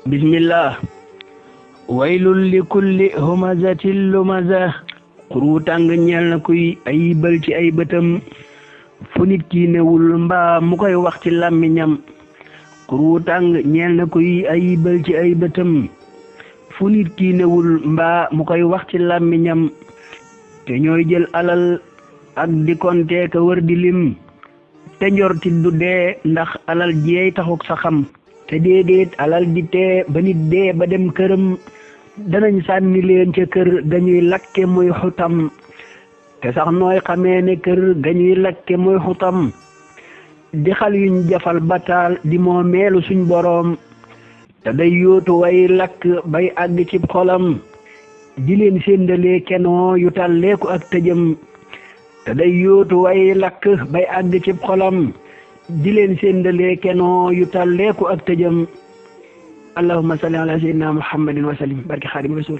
bismillah waylul li kulli humazatin lumaza xuru tàng ñeel na kuy ayibal ci ay bëtam fu nit ki newul mbaa mu koy wax ci làmmiñam xuru tàng ñeel na kuy ayibal ci ay bëtam fu nit ki newul mbaa mu koy wax ci làmmiñam te ñooy jël alal ak di konte ka wër di lim te njorti du dee ndax alal jeey taxuk sa xam te déedéet alal di tee ba nit dee ba dem këram danañ sànni leen ca kër gañuy lakke muy xutam te sax nooy xamee ne kër gañuy lakke muy xutam di xal yuñ jafal bataal di moo meelu suñ boroom te day yóotu way lakk bay àgg ci xolam di leen séndalee kenoo yu talleeku ak tëjëm te day yóotu way lakk bay àgg ci xolam di leen séndalee kenoo yu talleeku ak tëjëm allahumma salli ala sayyidina muhammadin wa sallim barke xaadim rasul